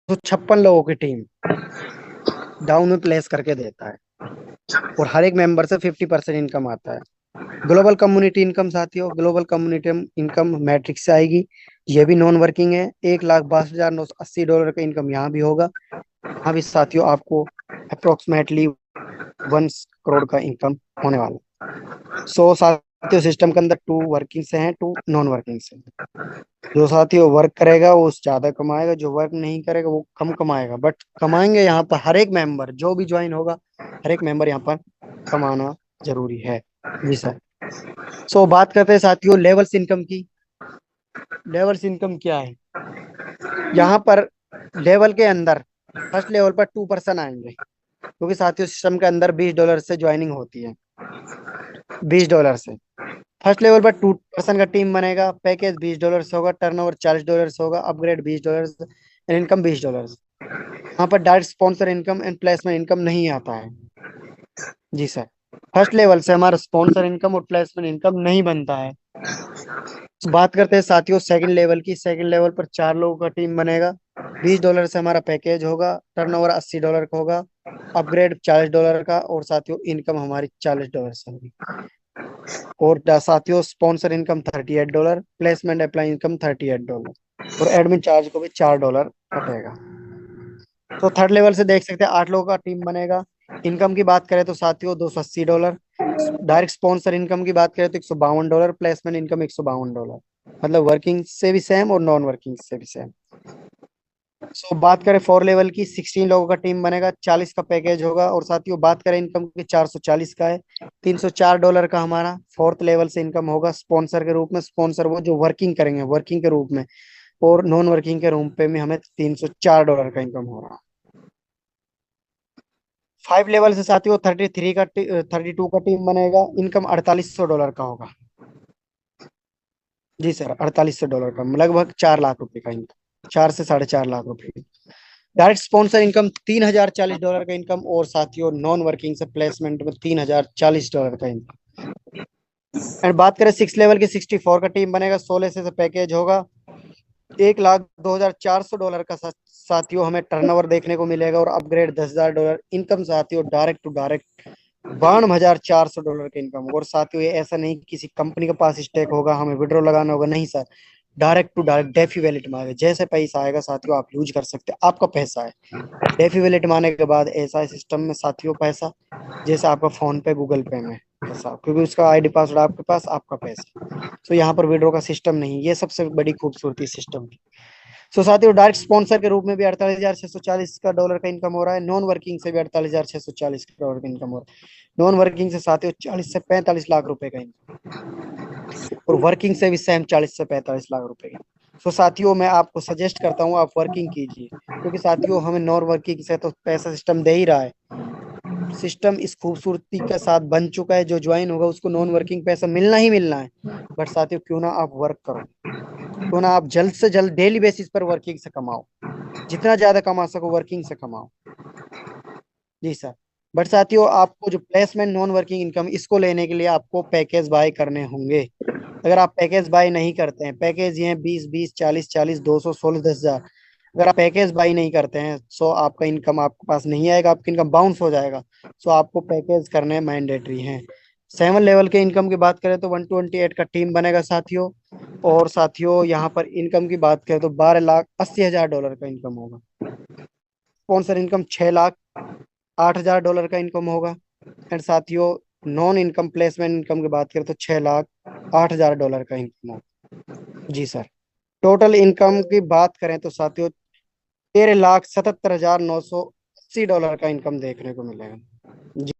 256 लोगों की team down में प्लेस करके देता है, और हर एक मेंबर से 50% इनकम आता है। ग्लोबल कम्युनिटी इनकम साथियों, ग्लोबल कम्युनिटी इनकम मैट्रिक्स से आएगी। ये भी नॉन वर्किंग है। $1,62,980 का इनकम यहाँ भी होगा। यहाँ भी साथियों आपको अप्रोक्सीमेटली 1 करोड़ का इनकम होने वाला है। सो साथियों सिस्टम के अंदर टू वर्किंग से हैं, टू नॉन वर्किंग से हैं। जो साथियों वर्क करेगा वो ज्यादा कमाएगा, जो वर्क नहीं करेगा वो कम कमाएगा, बट कमाएंगे यहाँ पर हर एक मेंबर जो भी ज्वाइन होगा, हर एक मेंबर यहाँ पर कमाना जरूरी है। जी सर। सो बात करते हैं साथियों लेवल्स इनकम की। लेवल्स इनकम क्या है? यहाँ पर लेवल के अंदर फर्स्ट लेवल पर 2% आएंगे, क्योंकि साथियों सिस्टम के अंदर $20 से ज्वाइनिंग होती है, $20 से। फर्स्ट लेवल पर 2% का टीम बनेगा। पैकेज $20 से होगा, टर्नओवर $40 से होगा, अपग्रेड $20, इनकम $20। यहाँ पर direct sponsor income and placement income नहीं आता है। जी सर। फर्स्ट लेवल से हमारा स्पॉन्सर इनकम और प्लेसमेंट इनकम नहीं बनता है। तो बात करते हैं साथियों सेकंड लेवल की। सेकंड लेवल पर 4 लोगों का टीम बनेगा। $20 से हमारा पैकेज होगा, टर्नओवर $80 का होगा, अपग्रेड $40 का, और साथियों इनकम हमारी $40 से होगी। और साथियों sponsor income $38, placement apply income $38, और एडमिन चार्ज को भी $4 कटेगा। तो थर्ड लेवल से देख सकते हैं 8 लोगों का टीम बनेगा। इनकम की बात करें तो साथियों $280। डायरेक्ट स्पॉन्सर इनकम की बात करें तो $152, प्लेसमेंट इनकम $152। मतलब वर्किंग से भी सेम और नॉन वर्किंग से भी सेम। सो बात करें फोर लेवल की, 16 लोगों का टीम बनेगा, 40 का पैकेज होगा, और साथियों बात करें इनकम की, 440 का है। $304 का हमारा फोर्थ लेवल से इनकम होगा स्पॉन्सर के रूप में। स्पॉन्सर वो जो वर्किंग करेंगे वर्किंग के रूप में, और नॉन वर्किंग के रूप में हमें $304 का इनकम हो रहा है। 5 लेवल से साथियों 32 का टीम बनेगा। इनकम $4800 का होगा। जी सर, $4800 का, लगभग 4 लाख रुपए का इनकम, 4 से 4.5 लाख रुपए। डायरेक्ट स्पॉन्सर इनकम $3040 का इनकम, और साथियों नॉन वर्किंग से प्लेसमेंट में $3040 का इनकम। एंड बात करें 6 लेवल की, 64 का टीम बनेगा, 16 से पैकेज होगा। $1,02,400 का साथियों हमें टर्नओवर देखने को मिलेगा, और अपग्रेड $10,000। इनकम साथियों डायरेक्ट टू डायरेक्ट $52,400 का इनकम। और साथियों ये ऐसा नहीं कि किसी कंपनी के पास स्टेक होगा हमें विड्रॉ लगाना होगा, नहीं sir. Direct to direct DeFi wallet में आएगा। जैसे पैसा आएगा साथियों आप यूज कर सकते हैं, आपका पैसा है। डेफी वैलेट में आने के बाद ऐसा है सिस्टम में साथियों पैसा, जैसे आपका फोन पे गूगल पे में पैसा, क्योंकि उसका आईडी पासवर्ड आपके पास, आपका पैसा। तो यहाँ पर विड्रॉ का सिस्टम नहीं, ये सबसे बड़ी खूबसूरती सिस्टम की। सो साथियों डायरेक्ट स्पॉन्सर के रूप में भी 48,640 का डॉलर का इनकम हो रहा है। नॉन वर्किंग से भी 48,640 डॉलर का इनकम हो रहा है। नॉन वर्किंग से साथियों 40 से 45 लाख रुपए का इनकम, और वर्किंग से भी सेम 40 से 45 लाख रुपए का। सो साथियों मैं आपको सजेस्ट करता हूँ आप वर्किंग कीजिए, क्योंकि साथियों हमें नॉन वर्किंग से तो पैसा सिस्टम दे ही रहा है। सिस्टम इस खूबसूरती के साथ बन चुका है, जो ज्वाइन होगा उसको नॉन वर्किंग पैसा मिलना ही मिलना है। बट साथियों क्यों ना आप वर्क करो, क्यों ना आप जल्द से जल्द डेली बेसिस पर वर्किंग से कमाओ, जितना ज्यादा कमा सको वर्किंग से कमाओ। जी सर। बट साथियों आपको जो प्लेसमेंट नॉन वर्किंग इनकम, इसको लेने के लिए आपको पैकेज बाय करने होंगे। अगर आप पैकेज बाय नहीं करते हैं, पैकेज ये हैं 20, 20, 40, 40, 200, 16, 10,000। अगर आप पैकेज बाय नहीं करते हैं सो आपका इनकम आपके पास नहीं आएगा, आपका इनकम बाउंस हो जाएगा। सो आपको पैकेज करने मैंडेटरी हैं। 7 लेवल के इनकम की बात करें तो 128 का टीम बनेगा साथियों। और साथियों यहाँ पर इनकम की बात करें तो $12,80,000 का इनकम होगा। स्पॉन्सर इनकम $6,08,000 का इनकम होगा। एंड साथियों नॉन इनकम प्लेसमेंट इनकम की बात करें तो $6,08,000 का इनकम होगा। जी सर। टोटल इनकम की बात करें तो साथियों $13,77,980 का इनकम देखने को मिलेगा। जी।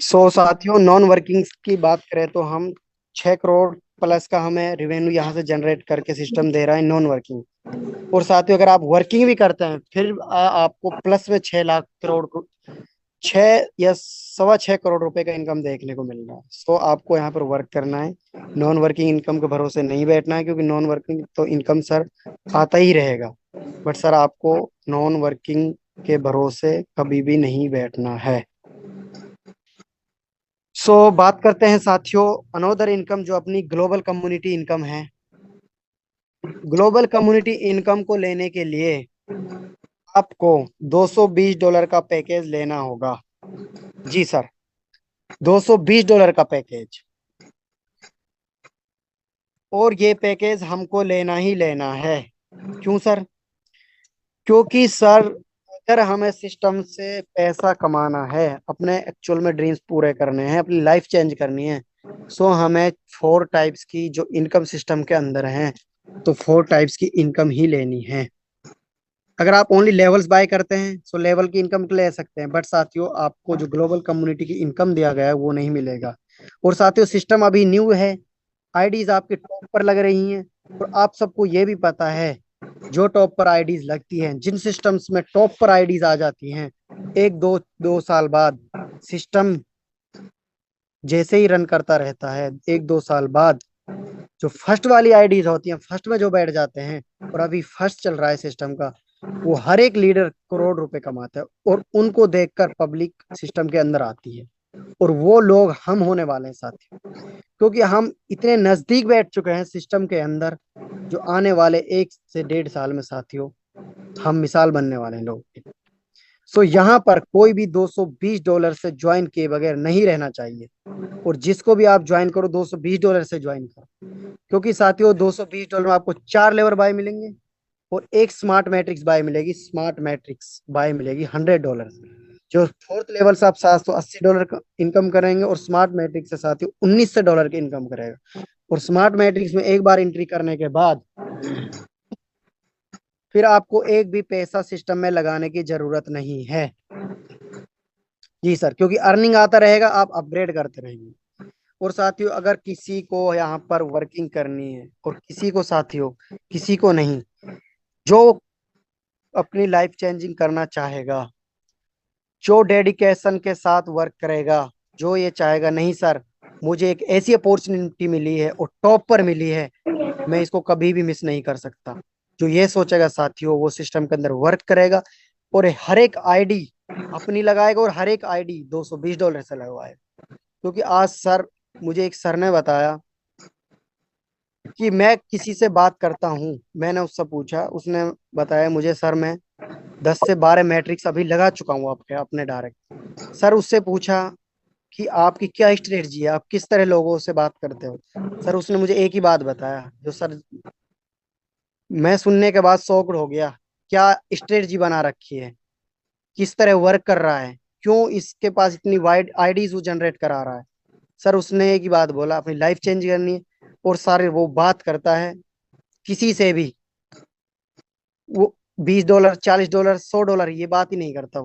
सो साथियों नॉन वर्किंग की बात करें तो हम 6 करोड़ प्लस का हमें रेवेन्यू यहाँ से जनरेट करके सिस्टम दे रहा है नॉन वर्किंग। और साथियों अगर आप वर्किंग भी करते हैं फिर आपको प्लस में 6 लाख करोड़ ₹6 या ₹6.25 करोड़ का इनकम देखने को मिल रहा है। सो आपको यहाँ पर वर्क करना है, नॉन वर्किंग इनकम के भरोसे नहीं बैठना है, क्योंकि नॉन वर्किंग तो इनकम सर आता ही रहेगा, बट सर आपको नॉन वर्किंग के भरोसे कभी भी नहीं बैठना है। सो बात करते हैं साथियों अनोदर इनकम, जो अपनी ग्लोबल कम्युनिटी इनकम है। ग्लोबल कम्युनिटी इनकम को लेने के लिए आपको $220 का पैकेज लेना होगा। जी सर, $220 का पैकेज। और ये पैकेज हमको लेना ही लेना है। क्यों सर? क्योंकि सर अगर हमें सिस्टम से पैसा कमाना है, अपने एक्चुअल में ड्रीम्स पूरे करने हैं, अपनी लाइफ चेंज करनी है, सो हमें 4 टाइप्स की जो इनकम सिस्टम के अंदर हैं, तो 4 टाइप्स की इनकम ही लेनी है। अगर आप ओनली लेवल्स बाय करते हैं तो लेवल की इनकम ले सकते हैं, बट साथियों आपको जो ग्लोबल कम्युनिटी की इनकम दिया गया है वो नहीं मिलेगा। और साथियों सिस्टम अभी न्यू है, आईडीज आपके टॉप पर लग रही हैं, और आप सबको ये भी पता है जो टॉप पर आईडीज लगती हैं, जिन सिस्टम्स में टॉप पर आईडीज आ जाती हैं, एक दो दो साल बाद सिस्टम जैसे ही रन करता रहता है, 1-2 साल बाद जो फर्स्ट वाली आईडीज होती हैं, फर्स्ट में जो बैठ जाते हैं, और अभी फर्स्ट चल रहा है सिस्टम का, वो हर एक लीडर करोड़ रुपए कमाता है, और उनको देखकर पब्लिक सिस्टम के अंदर आती है, और वो लोग हम होने वाले हैं साथियों, क्योंकि हम इतने नजदीक बैठ चुके हैं सिस्टम के अंदर, जो आने वाले 1 से 1.5 साल में साथियों हम मिसाल बनने वाले हैं लोग। सो यहाँ पर कोई भी $220 से ज्वाइन किए बगैर नहीं रहना चाहिए, और जिसको भी आप ज्वाइन करो $220 से ज्वाइन करो, क्योंकि साथियों $220 में आपको 4 लेवर बाय मिलेंगे, और एक स्मार्ट मैट्रिक्स बाय मिलेगी। स्मार्ट मैट्रिक्स बाय मिलेगी $100। जो फोर्थ लेवल से आप $780 का इनकम करेंगे, और स्मार्ट मैट्रिक्स से साथियों $1900 की इनकम करेगा। और स्मार्ट मैट्रिक्स में एक बार एंट्री करने के बाद फिर आपको एक भी पैसा सिस्टम में लगाने की जरूरत नहीं है। जी सर, क्योंकि अर्निंग आता रहेगा, आप अपग्रेड करते रहेंगे। और साथियों अगर किसी को यहाँ पर वर्किंग करनी है, और किसी को साथियों किसी को नहीं, जो अपनी लाइफ चेंजिंग करना चाहेगा, जो डेडिकेशन के साथ वर्क करेगा, जो ये चाहेगा नहीं सर मुझे एक ऐसी अपॉर्चुनिटी मिली है और टॉप पर मिली है, मैं इसको कभी भी मिस नहीं कर सकता, जो ये सोचेगा साथियों वो सिस्टम के अंदर वर्क करेगा, और हर एक आईडी अपनी लगाएगा, और हर एक आईडी $220 से लगवाएगा। क्योंकि आज सर मुझे एक सर ने बताया कि मैं किसी से बात करता हूँ, मैंने उससे पूछा, उसने बताया मुझे सर मैं 10 से 12 मैट्रिक्स अभी लगा चुका हूँ आपके अपने डायरेक्ट। सर उससे पूछा कि आपकी क्या स्ट्रेटजी है, आप किस तरह लोगों से बात करते हो? सर उसने मुझे एक ही बात बताया, जो सर मैं सुनने के बाद शॉक्ड हो गया। क्या स्ट्रेटजी बना रखी है, किस तरह वर्क कर रहा है, क्यों इसके पास इतनी वाइड आईडीज वो जनरेट करा रहा है? सर उसने एक ही बात बोला, अपनी लाइफ चेंज करनी है। और सारे वो बात करता है किसी से भी, वो $20, $40, $100 ये बात ही नहीं करता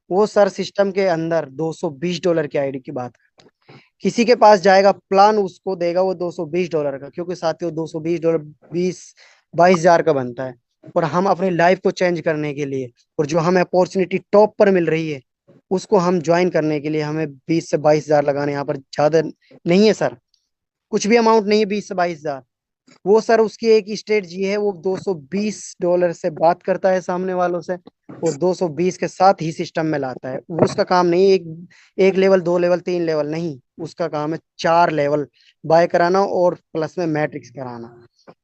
वो सर सिस्टम के अंदर $220 की आईडी की बात करता है। किसी के पास जाएगा, प्लान उसको देगा वो $220 का, क्योंकि साथियों $220 20-22 हजार का बनता है। और हम अपनी लाइफ को चेंज करने के लिए, और जो हमें अपॉर्चुनिटी टॉप पर मिल रही है, उसको हम ज्वाइन करने के लिए हमें 20 से 22 हजार लगाने, यहाँ पर ज्यादा नहीं है सर, कुछ भी अमाउंट नहीं है 20 से 22 हजार। वो सर उसकी एक स्ट्रेटजी है, वो $220 से बात करता है सामने वालों से, और 220 के साथ ही सिस्टम में लाता है। वो उसका काम नहीं है एक लेवल, 2 लेवल, 3 लेवल नहीं, उसका काम है 4 लेवल बाय कराना, और प्लस में मैट्रिक्स कराना।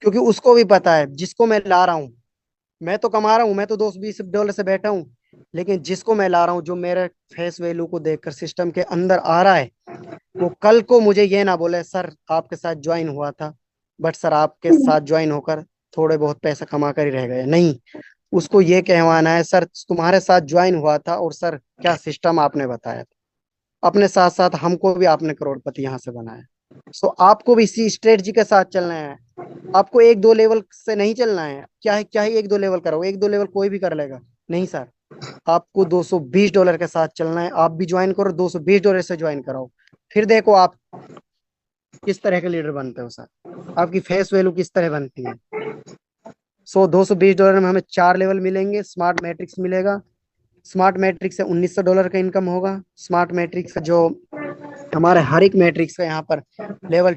क्योंकि उसको भी पता है जिसको मैं ला रहा हूँ, मैं तो कमा रहा हूँ, मैं तो $220 से बैठा हूँ, लेकिन जिसको मैं ला रहा हूँ, जो मेरे फेस वैल्यू को देखकर सिस्टम के अंदर आ रहा है, वो कल को मुझे ये ना बोले सर आपके साथ ज्वाइन हुआ था, बट सर आपके साथ ज्वाइन होकर थोड़े बहुत पैसा कमा कर ही रह गए, नहीं। उसको ये कहवाना है सर तुम्हारे साथ ज्वाइन हुआ था, और सर क्या सिस्टम आपने बताया था, अपने साथ साथ हमको भी आपने करोड़पति यहाँ से बनाया। सो आपको भी इसी स्ट्रेटजी के साथ चलना है। आपको 1-2 लेवल से नहीं चलना है। क्या है 1-2 लेवल करो, 1-2 लेवल कोई भी कर लेगा, नहीं सर। आपको $220 के साथ चलना है। आप भी ज्वाइन करो, $220 से ज्वाइन कराओ, फिर देखो आप किस तरह के लीडर बनते हो सर, आपकी फेस वैल्यू किस तरह बनती है। $220 में हमें 4 लेवल मिलेंगे, स्मार्ट मैट्रिक्स मिलेगा, स्मार्ट मैट्रिक्स से $1900 का इनकम होगा। स्मार्ट मैट्रिक्स का जो हमारे हर एक मैट्रिक्स का यहाँ पर लेवल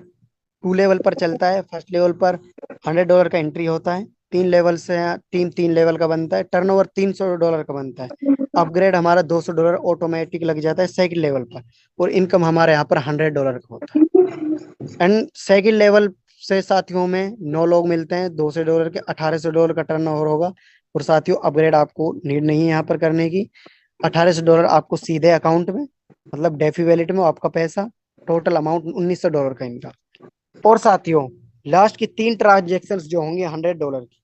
2 लेवल पर चलता है। फर्स्ट लेवल पर $100 का एंट्री होता है। 3 लेवल से टीम 3 लेवल का बनता है। टर्नओवर $300 का बनता है। अपग्रेड हमारा $200 ऑटोमेटिक लग जाता है सेकंड लेवल पर। और इनकम हमारे यहाँ पर $100 का होता है। एंड सेकंड लेवल से साथियों में 9 लोग मिलते हैं। $200 के $1800 का टर्नओवर होगा। और साथियों अपग्रेड आपको नीड नहीं है यहाँ पर करने की। $1800 आपको सीधे अकाउंट में, मतलब डेफी वैलेट में आपका पैसा। टोटल अमाउंट $1900 का इनका। और साथियों लास्ट की 3 ट्रांजेक्शन जो होंगे $100 की,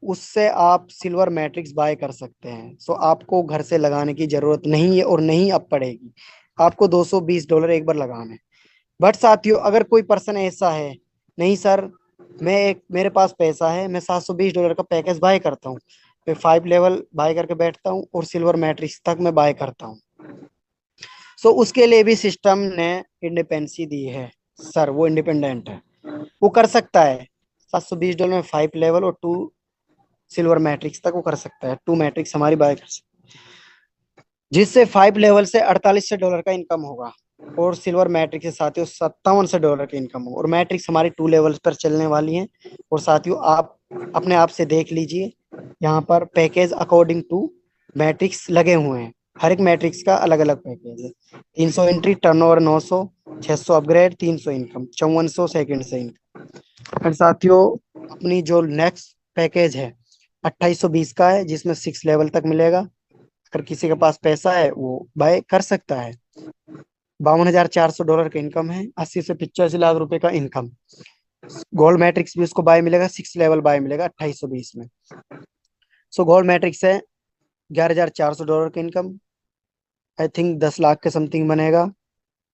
उससे आप सिल्वर मैट्रिक्स बाय कर सकते हैं। सो आपको घर से लगाने की जरूरत नहीं है और नहीं अब पड़ेगी। आपको $220 एक बार लगाना है। बट साथियों अगर कोई पर्सन ऐसा है, नहीं सर मेरे पास पैसा है, मैं $720 का पैकेज बाय करता हूँ, मैं 5 लेवल बाय करके बैठता हूँ और सिल्वर मैट्रिक्स तक मैं बाय करता हूँ। सो उसके लिए भी सिस्टम ने इंडिपेंडेंसी दी है सर, वो इंडिपेंडेंट है, वो कर सकता है। $720 में 5 लेवल और 2 सिल्वर मैट्रिक्स तक वो कर सकता है। 2 मैट्रिक्स हमारी बाय कर सकता है, जिससे 5 लेवल से $4800 का इनकम होगा। और सिल्वर मैट्रिक्स से साथियों $5700 का इनकम होगा। और मैट्रिक्स हमारी 2 लेवल्स पर चलने वाली हैं। और साथियों आप अपने आप से देख लीजिए, यहाँ पर पैकेज अकॉर्डिंग टू मैट्रिक्स लगे हुए हैं। हर एक मैट्रिक्स का अलग अलग पैकेज है। 300 entry, turnover 900, 600 upgrade, 300 income, 5400 second से इनकम। और साथियों अपनी जो नेक्स्ट पैकेज है 2820 का है, जिसमें 6 लेवल तक मिलेगा। अगर किसी के पास पैसा है वो बाय कर सकता है। $52,400 का इनकम है। 80 से 85 लाख रुपए का इनकम। गोल्ड मैट्रिक्स भी उसको बाय मिलेगा, 6 लेवल बाय मिलेगा 2820 में। सो गोल्ड मैट्रिक्स है $11,400 का इनकम, आई थिंक 10 लाख के समथिंग बनेगा।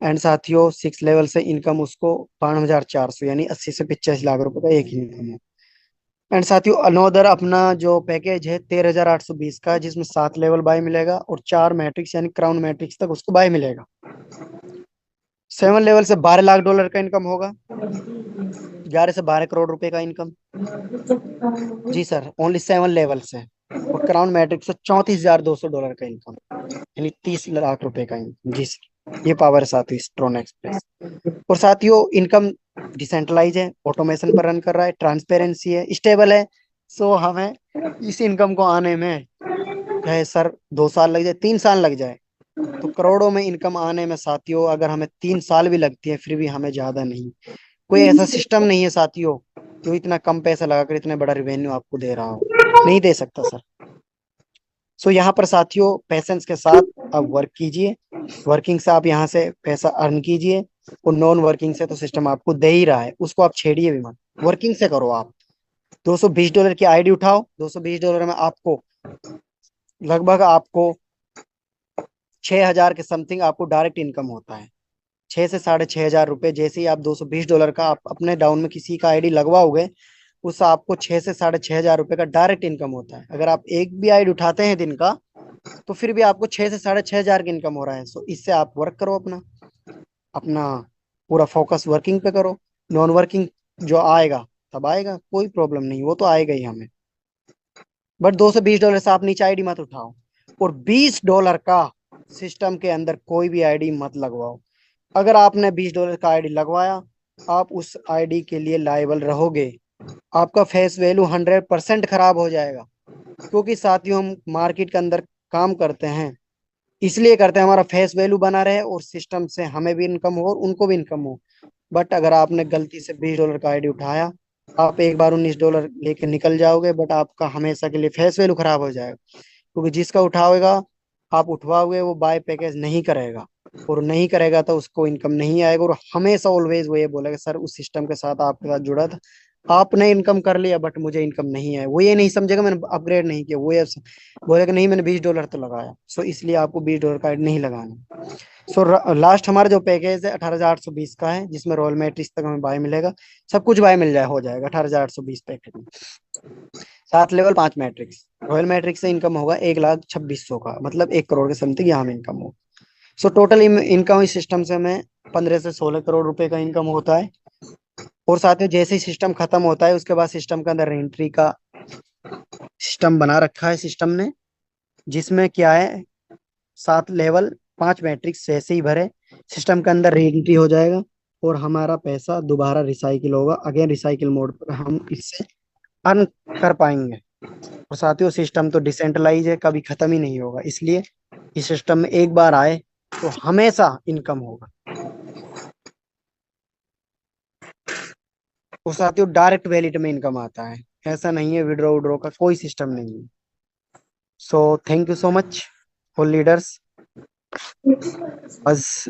एंड साथियों 6 लेवल से इनकम उसको 52,400 यानी 80 से 85 लाख रुपए का एक इनकम है। एंड साथियों अनोदर अपना जो पैकेज है 13,820 का है, जिसमें 7 लेवल बाय मिलेगा और 4 मैट्रिक्स यानी क्राउन मैट्रिक्स तक उसको बाय मिलेगा। 7 लेवल से $12 लाख का इनकम होगा। 11 से 12 करोड़ रुपए का इनकम। जी सर ओनली 7 लेवल से। और क्राउन मैट्रिक्स से $34,200 का इनकम यानी 30 लाख रुपए का इनकम। जी सर ये पावर है साथियों स्ट्रॉन एक्सप्रेस। और साथियों इनकम डिसेंट्रलाइज है, ऑटोमेशन पर रन कर रहा है, ट्रांसपेरेंसी है, स्टेबल है। सो हमें इस इनकम को आने में चाहे सर 2 साल लग जाए, 3 साल लग जाए, तो करोड़ों में इनकम आने में साथियों अगर हमें 3 साल भी लगती है फिर भी हमें ज्यादा नहीं। कोई ऐसा सिस्टम नहीं है साथियों जो इतना कम पैसा लगाकर इतना बड़ा रिवेन्यू आपको दे रहा हो, नहीं दे सकता सर। सो यहाँ पर साथियों पेशेंस के साथ आप वर्क कीजिए। वर्किंग से आप यहाँ से पैसा अर्न कीजिए। और नॉन वर्किंग से तो सिस्टम आपको दे ही रहा है, उसको आप छेड़िए भी मत, वर्किंग से करो आप। $220 की आईडी उठाओ, $220 में आपको लगभग आपको 6,000 के समथिंग आपको डायरेक्ट इनकम होता है। 6 से 6,500 रुपए जैसे ही आप $220 का आप अपने डाउन में किसी का आईडी लगवाओगे, उससे आपको 6 से 6,500 रुपए का डायरेक्ट इनकम होता है। अगर आप एक भी आईडी उठाते हैं दिन का, तो फिर भी आपको 6 से 6,500 की इनकम हो रहा है। सो इससे आप वर्क करो, अपना अपना पूरा फोकस वर्किंग पे करो। नॉन वर्किंग जो आएगा तब आएगा, कोई प्रॉब्लम नहीं, वो तो आएगा ही हमें। बट $220 से आप नीचे आईडी मत उठाओ। और $20 का सिस्टम के अंदर कोई भी आईडी मत लगवाओ। अगर आपने $20 का आईडी लगवाया, आप उस आईडी के लिए लायबल रहोगे। आपका फेस वैल्यू 100% खराब हो जाएगा। क्योंकि साथियों हम मार्केट के अंदर काम करते हैं, इसलिए करते हैं हमारा फेस वैल्यू बना रहे और सिस्टम से हमें भी इनकम हो और उनको भी इनकम हो। बट अगर आपने गलती से $20 का आईडी उठाया, आप एक बार $19 लेके निकल जाओगे, बट आपका हमेशा के लिए फेस वैल्यू खराब हो जाएगा। क्योंकि जिसका उठाओगे आप उठवाओगे वो बाय पैकेज नहीं करेगा, और नहीं करेगा तो उसको इनकम नहीं आएगा। और हमेशा ऑलवेज वो ये बोलेगा सर उस सिस्टम के साथ आपके साथ जुड़ा था, आपने इनकम कर लिया बट मुझे इनकम नहीं है। वो ये नहीं समझेगा मैंने अपग्रेड नहीं किया, वो ये बोलेगा नहीं मैंने $20 तो लगाया। सो इसलिए आपको $20 का नहीं लगाना। सो लास्ट हमारा जो पैकेज है 18,820 का है, जिसमें रॉयल मैट्रिक्स तक हमें बाय मिलेगा, सब कुछ बाय मिल जाए हो जाएगा 18,820 पैकेज में। 7 लेवल 5 मैट्रिक्स, रॉयल मैट्रिक्स से इनकम होगा 1,26,100 का, मतलब 1 करोड़ के समथिंग यहाँ में इनकम होगा। सो टोटल इनकम इस सिस्टम से हमें 15 से 16 करोड़ रुपए का इनकम होता है। और साथ में जैसे ही सिस्टम खत्म होता है उसके बाद सिस्टम के अंदर एंट्री का सिस्टम बना रखा है सिस्टम ने, जिसमें क्या है 7 लेवल 5 मैट्रिक्स जैसे ही भरे सिस्टम के अंदर री एंट्री हो जाएगा और हमारा पैसा दोबारा रिसाइकिल होगा, अगेन रिसाइकिल मोड पर हम इससे अर्न कर पाएंगे। और साथियों सिस्टम तो डिसेंट्रलाइज है, कभी खत्म ही नहीं होगा, इसलिए इस सिस्टम में एक बार आए तो हमेशा इनकम होगा। और साथियों डायरेक्ट वैलेट में इनकम आता है, ऐसा नहीं है विड्रॉ विड्रॉ का कोई सिस्टम नहीं है। So thank you so much all leaders. बस